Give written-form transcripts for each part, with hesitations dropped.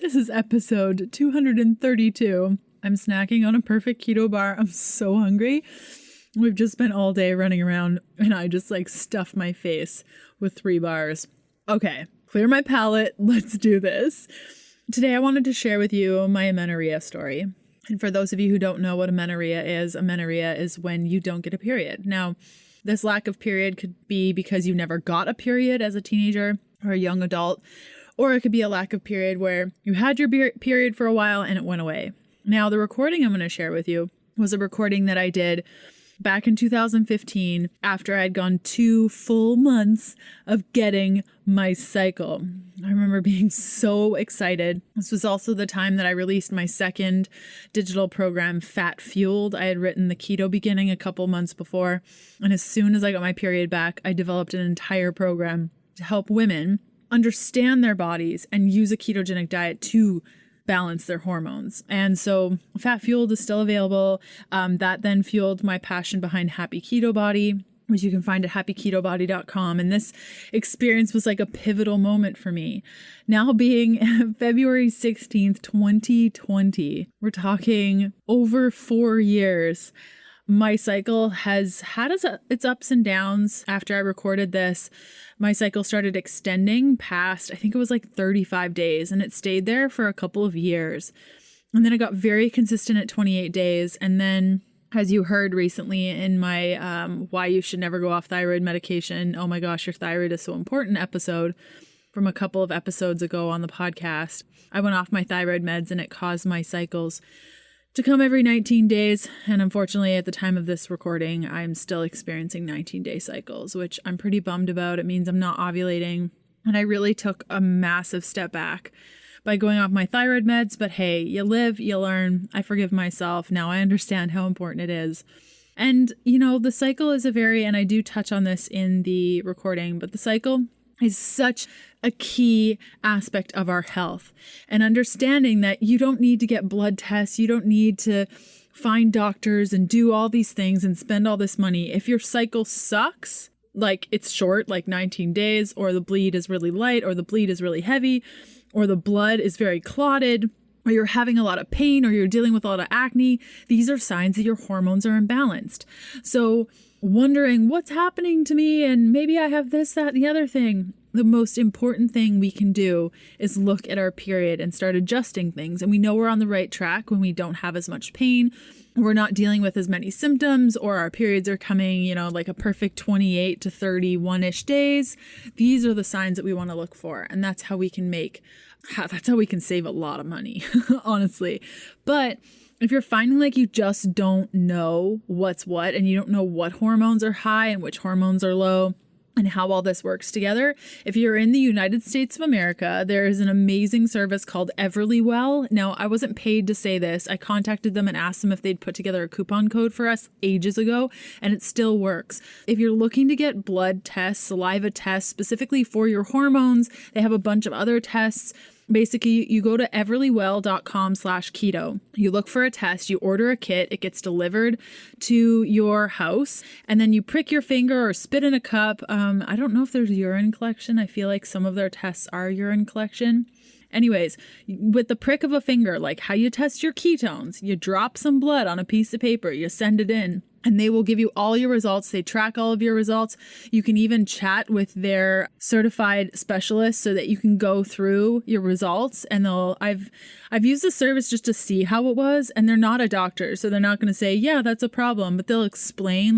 This is episode 232. I'm snacking on a perfect keto bar. I'm so hungry. We've just spent all day running around and I just stuffed my face with 3 bars. Okay, clear my palate. Let's do this. Today I wanted to share with you my amenorrhea story. And for those of you who don't know what amenorrhea is when you don't get a period. Now, this lack of period could be because you never got a period as a teenager or a young adult, or it could be a lack of period where you had your period for a while and it went away. Now, the recording I'm going to share with you was a recording that I did back in 2015 after I'd gone 2 full months of getting my cycle. I remember being so excited. This was also the time that I released my second digital program, Fat Fueled. I had written the Keto Beginning a couple months before, and as soon as I got my period back, I developed an entire program to help women understand their bodies and use a ketogenic diet to balance their hormones. And so Fat Fueled is still available. That then fueled my passion behind Happy Keto Body, which you can find at happyketobody.com. And this experience was like a pivotal moment for me. Now being February 16th, 2020, we're talking over 4 years. My cycle has had its ups and downs. After I recorded this, my cycle started extending past, I think it was 35 days, and it stayed there for a couple of years. And then it got very consistent at 28 days. And then, as you heard recently in my Why You Should Never Go Off Thyroid Medication, oh my gosh, your thyroid is so important episode from a couple of episodes ago on the podcast, I went off my thyroid meds and it caused my cycles to come every 19 days. And unfortunately, at the time of this recording, I'm still experiencing 19-day cycles, which I'm pretty bummed about. It means I'm not ovulating. And I really took a massive step back by going off my thyroid meds. But hey, you live, you learn. I forgive myself. Now I understand how important it is. And, the cycle is and I do touch on this in the recording, but the cycle is such a key aspect of our health, and understanding that you don't need to get blood tests. You don't need to find doctors and do all these things and spend all this money. If your cycle sucks, it's short, 19 days, or the bleed is really light, or the bleed is really heavy, or the blood is very clotted, or you're having a lot of pain, or you're dealing with a lot of acne, these are signs that your hormones are imbalanced. So wondering what's happening to me and maybe I have this, that, and the other thing. The most important thing we can do is look at our period and start adjusting things. And we know we're on the right track when we don't have as much pain. We're not dealing with as many symptoms, or our periods are coming, like a perfect 28 to 31-ish days. These are the signs that we want to look for. And that's how we can save a lot of money, honestly. But if you're finding you just don't know what's what, and you don't know what hormones are high and which hormones are low, and how all this works together, if you're in the United States of America, there is an amazing service called Everlywell. Now, I wasn't paid to say this. I contacted them and asked them if they'd put together a coupon code for us ages ago, and it still works. If you're looking to get blood tests, saliva tests, specifically for your hormones, they have a bunch of other tests. Basically, you go to everlywell.com/keto. You look for a test, you order a kit, it gets delivered to your house, and then you prick your finger or spit in a cup. I don't know if there's urine collection. I feel like some of their tests are urine collection. Anyways, with the prick of a finger, like how you test your ketones, you drop some blood on a piece of paper, you send it in, and they will give you all your results. They track all of your results. You can even chat with their certified specialists so that you can go through your results. And I've used the service just to see how it was, and they're not a doctor, so they're not going to say, yeah, that's a problem, but they'll explain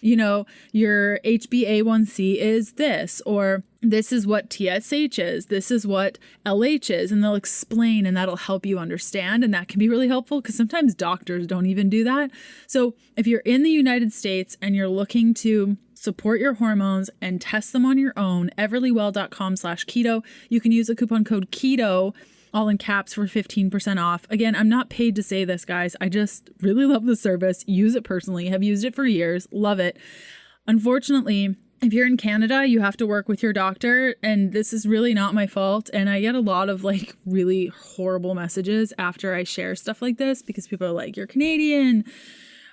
your HbA1c is this, or this is what TSH is, this is what LH is, and they'll explain, and that'll help you understand. And that can be really helpful because sometimes doctors don't even do that. So if you're in the United States and you're looking to support your hormones and test them on your own, everlywell.com/keto, you can use the coupon code KETO, all in caps, for 15% off. Again, I'm not paid to say this, guys. I just really love the service, use it personally, have used it for years, love it. Unfortunately, if you're in Canada, you have to work with your doctor, and this is really not my fault. And I get a lot of really horrible messages after I share stuff like this because people are like, you're Canadian.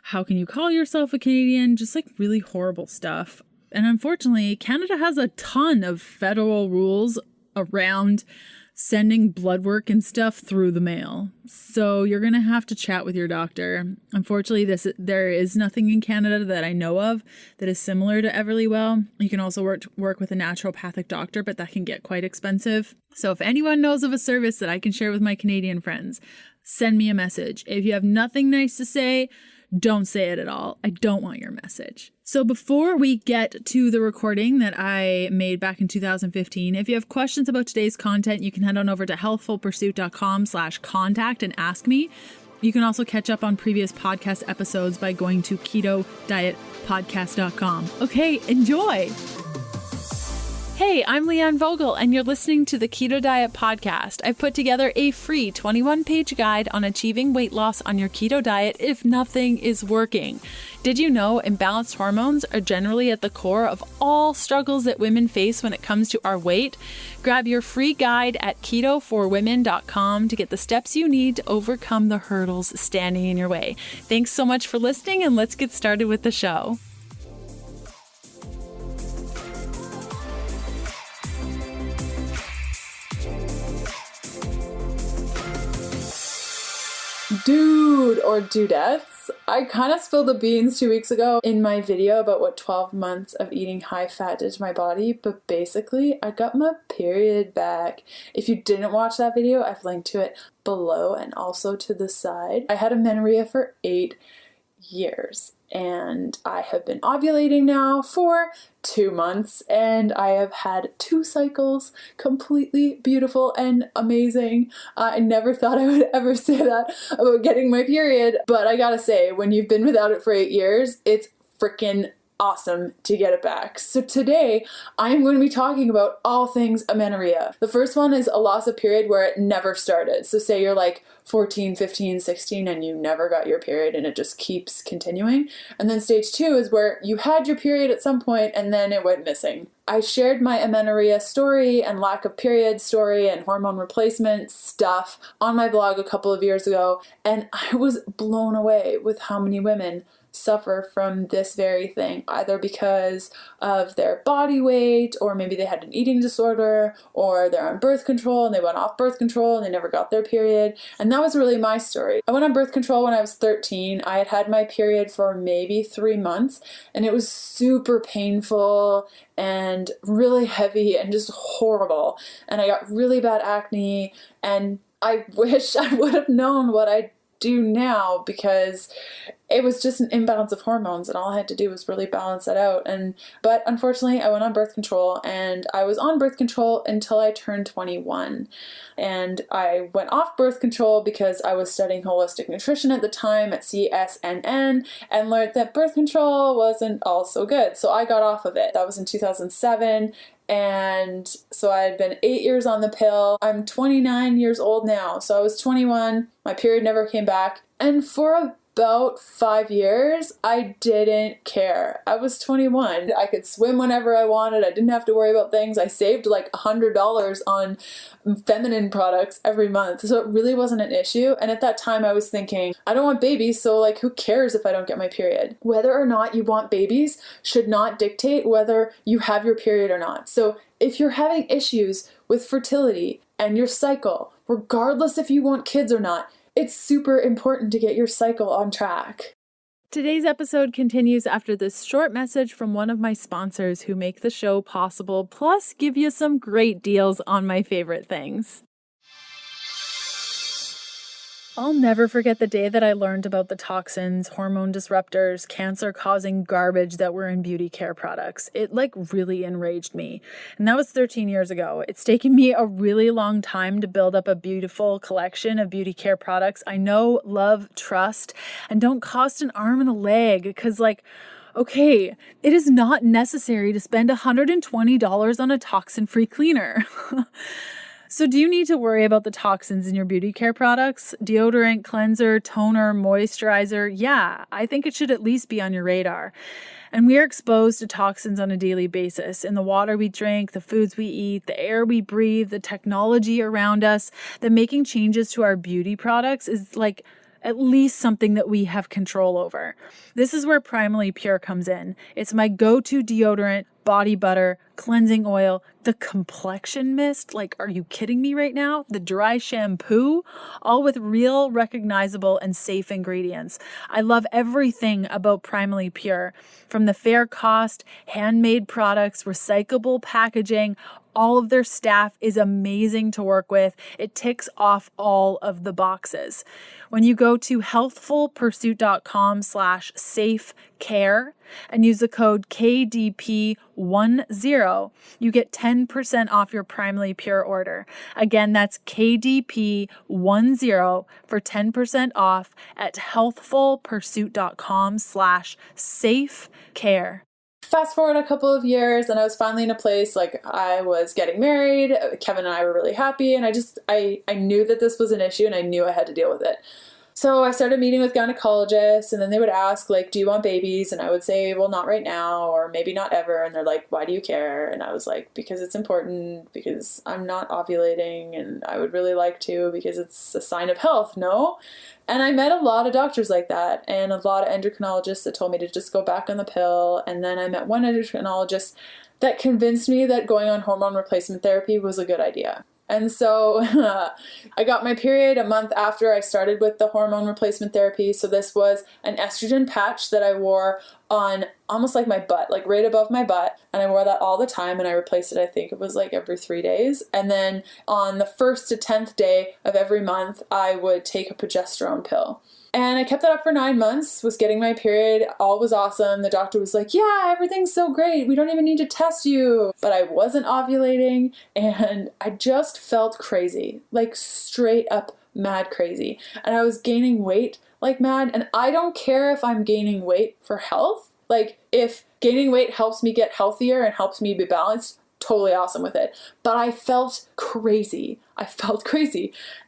How can you call yourself a Canadian? Just really horrible stuff. And unfortunately, Canada has a ton of federal rules around sending blood work and stuff through the mail. So you're going to have to chat with your doctor. Unfortunately, there is nothing in Canada that I know of that is similar to Everlywell. You can also work with a naturopathic doctor, but that can get quite expensive. So if anyone knows of a service that I can share with my Canadian friends, send me a message. If you have nothing nice to say, don't say it at all. I don't want your message. So before we get to the recording that I made back in 2015, if you have questions about today's content, you can head on over to healthfulpursuit.com/contact and ask me. You can also catch up on previous podcast episodes by going to ketodietpodcast.com. Okay, enjoy. Hey, I'm Leanne Vogel, and you're listening to the Keto Diet Podcast. I've put together a free 21-page guide on achieving weight loss on your keto diet if nothing is working. Did you know imbalanced hormones are generally at the core of all struggles that women face when it comes to our weight? Grab your free guide at ketoforwomen.com to get the steps you need to overcome the hurdles standing in your way. Thanks so much for listening, and let's get started with the show. Dude or dudettes, I kind of spilled the beans 2 weeks ago in my video about what 12 months of eating high fat did to my body, but basically I got my period back. If you didn't watch that video, I've linked to it below and also to the side. I had amenorrhea for 8 years and I have been ovulating now for 2 months and I have had 2 cycles, completely beautiful and amazing. I never thought I would ever say that about getting my period, but I gotta say, when you've been without it for 8 years, it's freaking awesome to get it back. So today I'm going to be talking about all things amenorrhea. The first one is a loss of period where it never started. So say you're like 14, 15, 16 and you never got your period and it just keeps continuing. And then stage 2 is where you had your period at some point and then it went missing. I shared my amenorrhea story and lack of period story and hormone replacement stuff on my blog a couple of years ago, and I was blown away with how many women suffer from this very thing, either because of their body weight, or maybe they had an eating disorder, or they're on birth control and they went off birth control and they never got their period. And that was really my story. I went on birth control when I was 13. I had had my period for maybe 3 months and it was super painful and really heavy and just horrible. And I got really bad acne, and I wish I would have known what I do now, because it was just an imbalance of hormones and all I had to do was really balance that out. But unfortunately I went on birth control, and I was on birth control until I turned 21. And I went off birth control because I was studying holistic nutrition at the time at CSNN and learned that birth control wasn't all so good. So I got off of it. That was in 2007. And so I had been 8 years on the pill. I'm 29 years old now. So I was 21. My period never came back. And for about 5 years, I didn't care. I was 21. I could swim whenever I wanted. I didn't have to worry about things. I saved like $100 on feminine products every month. So it really wasn't an issue. And at that time I was thinking, I don't want babies, so like who cares if I don't get my period? Whether or not you want babies should not dictate whether you have your period or not. So if you're having issues with fertility and your cycle, regardless if you want kids or not, it's super important to get your cycle on track. Today's episode continues after this short message from one of my sponsors who make the show possible, plus give you some great deals on my favorite things. I'll never forget the day that I learned about the toxins, hormone disruptors, cancer-causing garbage that were in beauty care products. It really enraged me. And that was 13 years ago. It's taken me a really long time to build up a beautiful collection of beauty care products I know, love, trust, and don't cost an arm and a leg. Because okay, it is not necessary to spend $120 on a toxin-free cleaner. So do you need to worry about the toxins in your beauty care products? Deodorant, cleanser, toner, moisturizer? Yeah, I think it should at least be on your radar. And we are exposed to toxins on a daily basis in the water we drink, the foods we eat, the air we breathe, the technology around us. That making changes to our beauty products is at least something that we have control over. This is where Primally Pure comes in. It's my go-to deodorant, body butter, cleansing oil, the complexion mist. Like, are you kidding me right now? The dry shampoo, all with real, recognizable, and safe ingredients. I love everything about Primally Pure, from the fair cost, handmade products, recyclable packaging. All of their staff is amazing to work with. It ticks off all of the boxes. When you go to healthfulpursuit.com/safecare and use the code KDP10, you get 10% off your Primally Pure order. Again, that's KDP10 for 10% off at healthfulpursuit.com/safecare. Fast forward a couple of years and I was finally in a place, like I was getting married. Kevin and I were really happy, and I knew that this was an issue and I knew I had to deal with it. So I started meeting with gynecologists, and then they would ask, like, do you want babies? And I would say, well, not right now, or maybe not ever. And they're like, why do you care? And I was like, because it's important, because I'm not ovulating and I would really like to, because it's a sign of health, no? And I met a lot of doctors like that, and a lot of endocrinologists that told me to just go back on the pill. And then I met one endocrinologist that convinced me that going on hormone replacement therapy was a good idea. And so I got my period a month after I started with the hormone replacement therapy. So this was an estrogen patch that I wore on almost like my butt, like right above my butt. And I wore that all the time, and I replaced it, I think it was like every 3 days. And then on the 1st to 10th day of every month, I would take a progesterone pill. And I kept that up for 9 months, was getting my period. All was awesome. The doctor was like, yeah, everything's so great. We don't even need to test you. But I wasn't ovulating, and I just felt crazy, like straight up mad crazy. And I was gaining weight like mad. And I don't care if I'm gaining weight for health. Like, if gaining weight helps me get healthier and helps me be balanced, totally awesome with it. But I felt crazy.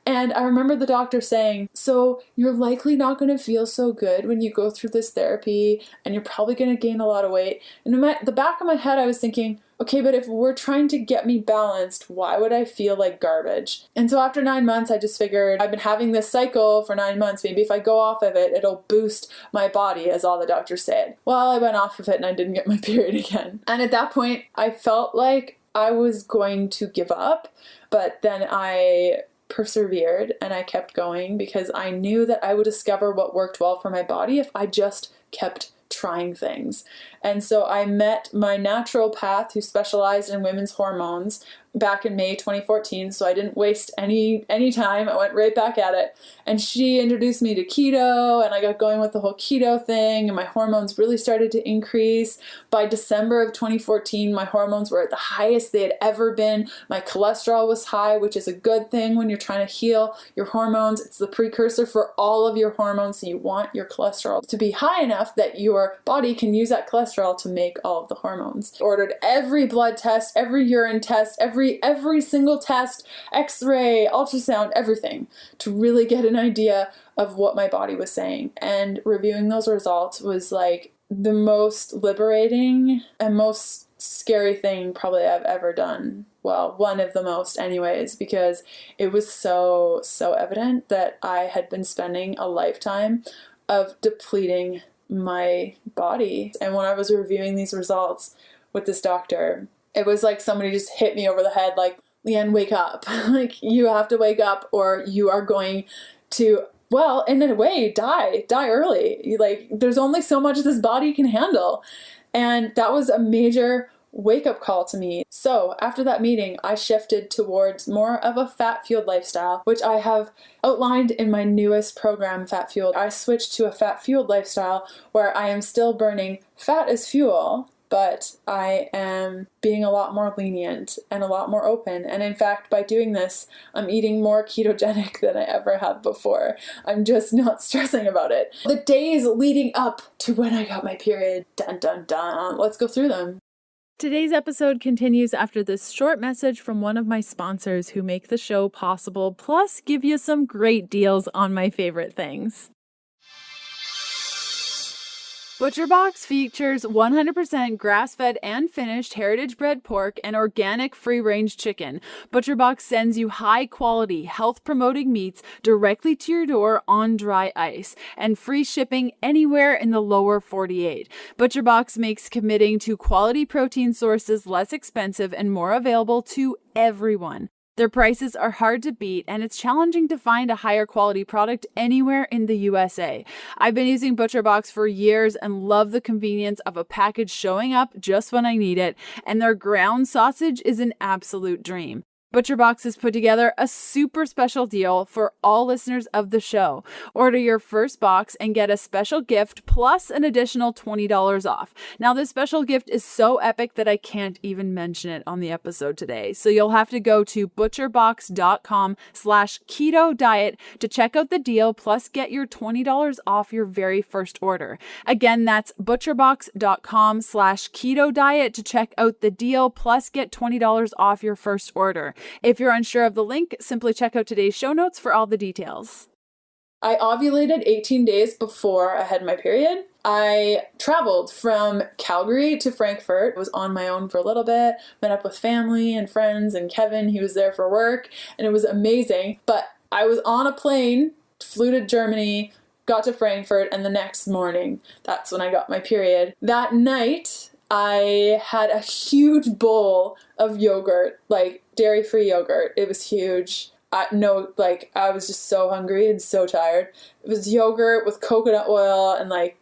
And I remember the doctor saying, so you're likely not going to feel so good when you go through this therapy, and you're probably going to gain a lot of weight. And in the back of my head, I was thinking, okay, but if we're trying to get me balanced, why would I feel like garbage? And so after 9 months, I just figured I've been having this cycle for 9 months. Maybe if I go off of it, it'll boost my body, as all the doctors said. Well, I went off of it and I didn't get my period again. And at that point, I felt like I was going to give up, but then I persevered and I kept going, because I knew that I would discover what worked well for my body if I just kept trying things. And so I met my naturopath who specialized in women's hormones back in May 2014. So I didn't waste any time. I went right back at it. And she introduced me to keto, and I got going with the whole keto thing, and my hormones really started to increase. By December of 2014, my hormones were at the highest they had ever been. My cholesterol was high, which is a good thing when you're trying to heal your hormones. It's the precursor for all of your hormones. So you want your cholesterol to be high enough that your body can use that cholesterol to make all of the hormones. Ordered every blood test, every urine test, every single test, x-ray, ultrasound, everything, to really get an idea of what my body was saying. And reviewing those results was like the most liberating and most scary thing probably I've ever done. Well, one of the most anyways, because it was so evident that I had been spending a lifetime of depleting my body. And when I was reviewing these results with this doctor, it was like somebody just hit me over the head, like, Leanne, wake up. Like, you have to wake up, or you are going to, well, in a way, die early. Like, there's only so much this body can handle. And that was a major wake-up call to me. So after that meeting, I shifted towards more of a fat-fueled lifestyle, which I have outlined in my newest program, Fat Fueled. I switched to a fat-fueled lifestyle where I am still burning fat as fuel, but I am being a lot more lenient and a lot more open. And in fact, by doing this, I'm eating more ketogenic than I ever have before. I'm just not stressing about it. The days leading up to when I got my period, dun dun dun, let's go through them. Today's episode continues after this short message from one of my sponsors who make the show possible, plus give you some great deals on my favorite things. ButcherBox features 100% grass-fed and finished heritage-bred pork and organic free-range chicken. ButcherBox sends you high-quality, health-promoting meats directly to your door on dry ice and free shipping anywhere in the lower 48. ButcherBox makes committing to quality protein sources less expensive and more available to everyone. Their prices are hard to beat, and it's challenging to find a higher quality product anywhere in the USA. I've been using ButcherBox for years and love the convenience of a package showing up just when I need it, and their ground sausage is an absolute dream. ButcherBox has put together a super special deal for all listeners of the show. Order your first box and get a special gift plus an additional $20 off. Now, this special gift is so epic that I can't even mention it on the episode today. So you'll have to go to butcherbox.com/keto diet to check out the deal plus get your $20 off your very first order. Again, that's butcherbox.com/keto diet to check out the deal plus get $20 off your first order. If you're unsure of the link, simply check out today's show notes for all the details. I ovulated 18 days before I had my period. I traveled from Calgary to Frankfurt, was on my own for a little bit, met up with family and friends, and Kevin, he was there for work, and it was amazing. But I was on a plane, flew to Germany, got to Frankfurt, and the next morning, that's when I got my period. That night, I had a huge bowl of yogurt, like dairy-free yogurt. It was huge. I was just so hungry and so tired. It was yogurt with coconut oil and like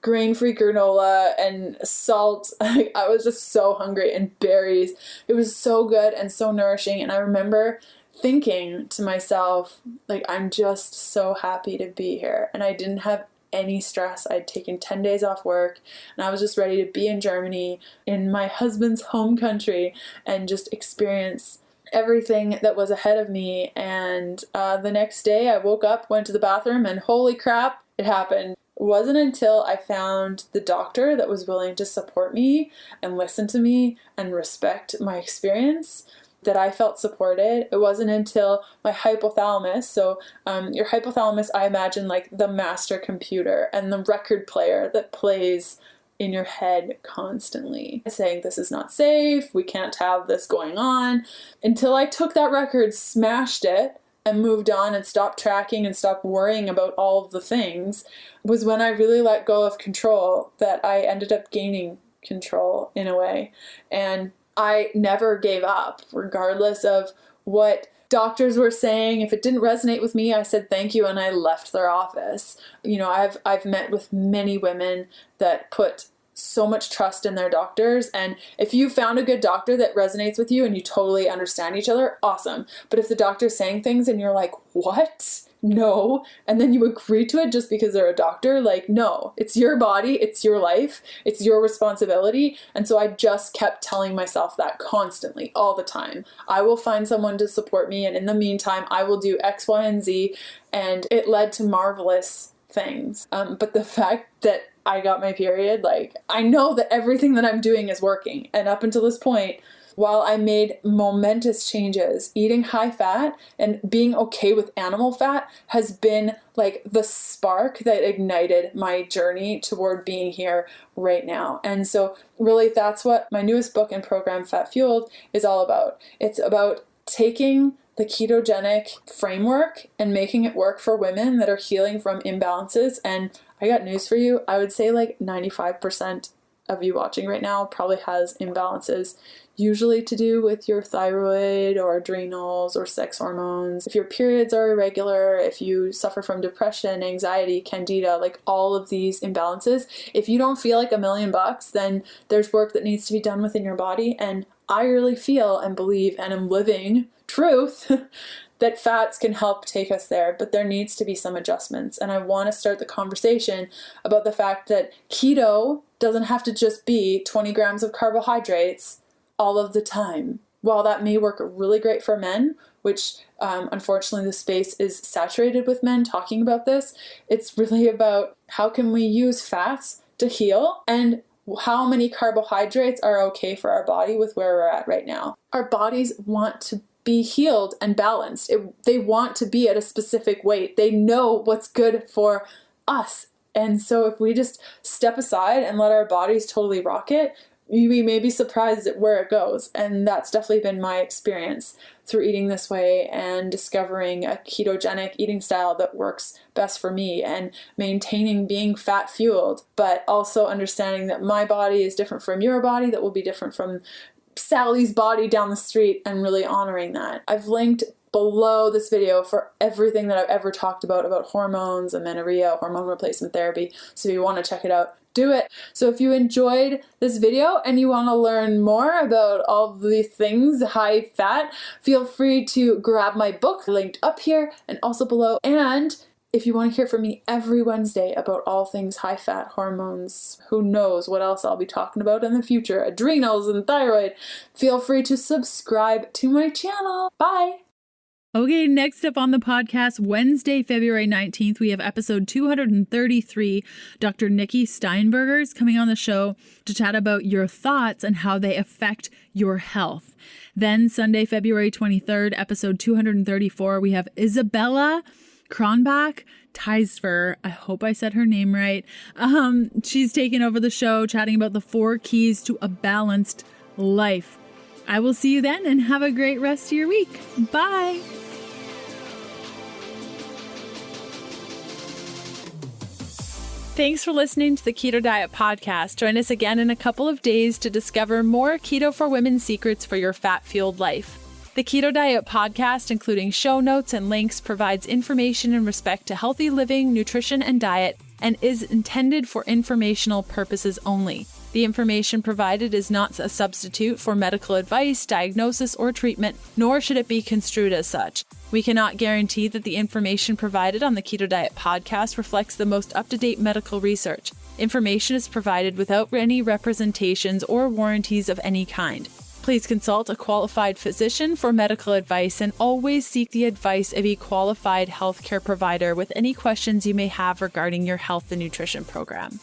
grain-free granola and salt. I was just so hungry, and berries. It was so good and so nourishing. And I remember thinking to myself, like, I'm just so happy to be here. And I didn't have any stress. I'd taken 10 days off work, and I was just ready to be in Germany, in my husband's home country, and just experience everything that was ahead of me. And the next day I woke up, went to the bathroom, and holy crap, it happened. It wasn't until I found the doctor that was willing to support me and listen to me and respect my experience that I felt supported. It wasn't until my hypothalamus, so your hypothalamus, I imagine like the master computer and the record player that plays in your head constantly, saying this is not safe, we can't have this going on. Until I took that record, smashed it, and moved on and stopped tracking and stopped worrying about all of the things, was when I really let go of control, that I ended up gaining control in a way. And I never gave up, regardless of what doctors were saying. If it didn't resonate with me, I said thank you and I left their office. You know, I've met with many women that put so much trust in their doctors, and if you found a good doctor that resonates with you and you totally understand each other, awesome. But if the doctor's saying things and you're like, what? No. And then you agree to it just because they're a doctor, like, no, it's your body, it's your life, it's your responsibility. And so I just kept telling myself that constantly, all the time. I will find someone to support me, and in the meantime, I will do X, Y, and Z. And it led to marvelous things. But the fact that I got my period, like, I know that everything that I'm doing is working. And up until this point, while I made momentous changes, eating high fat and being okay with animal fat has been like the spark that ignited my journey toward being here right now. And so really that's what my newest book and program, Fat Fueled, is all about. It's about taking the ketogenic framework and making it work for women that are healing from imbalances. And I got news for you. I would say like 95% of you watching right now probably has imbalances, usually to do with your thyroid or adrenals or sex hormones. If your periods are irregular, if you suffer from depression, anxiety, candida, like all of these imbalances, if you don't feel like $1,000,000, then there's work that needs to be done within your body. And I really feel and believe and am living truth that fats can help take us there, but there needs to be some adjustments. And I want to start the conversation about the fact that keto doesn't have to just be 20 grams of carbohydrates all of the time. While that may work really great for men, which unfortunately the space is saturated with men talking about this, it's really about how can we use fats to heal, and how many carbohydrates are okay for our body with where we're at right now. Our bodies want to be healed and balanced. They want to be at a specific weight. They know what's good for us And so if we just step aside and let our bodies totally rock it, we may be surprised at where it goes. And that's definitely been my experience through eating this way and discovering a ketogenic eating style that works best for me and maintaining being fat fueled, but also understanding that my body is different from your body, that will be different from Sally's body down the street, and really honoring that. I've linked below this video for everything that I've ever talked about hormones, amenorrhea, hormone replacement therapy. So if you want to check it out, do it. So if you enjoyed this video and you want to learn more about all the things high fat, feel free to grab my book linked up here and also below. And if you want to hear from me every Wednesday about all things high fat, hormones, who knows what else I'll be talking about in the future, adrenals and thyroid, feel free to subscribe to my channel. Bye. Okay, next up on the podcast, Wednesday, February 19th, we have episode 233. Dr. Nikki Steinberger is coming on the show to chat about your thoughts and how they affect your health. Then Sunday, February 23rd, episode 234, we have Isabella Kronbach Teisver. I hope I said her name right. She's taking over the show, chatting about the 4 keys to a balanced life. I will see you then, and have a great rest of your week. Bye. Thanks for listening to the Keto Diet Podcast. Join us again in a couple of days to discover more Keto for Women secrets for your fat-fueled life. The Keto Diet Podcast, including show notes and links, provides information in respect to healthy living, nutrition, and diet, and is intended for informational purposes only. The information provided is not a substitute for medical advice, diagnosis, or treatment, nor should it be construed as such. We cannot guarantee that the information provided on the Keto Diet Podcast reflects the most up-to-date medical research. Information is provided without any representations or warranties of any kind. Please consult a qualified physician for medical advice and always seek the advice of a qualified healthcare provider with any questions you may have regarding your health and nutrition program.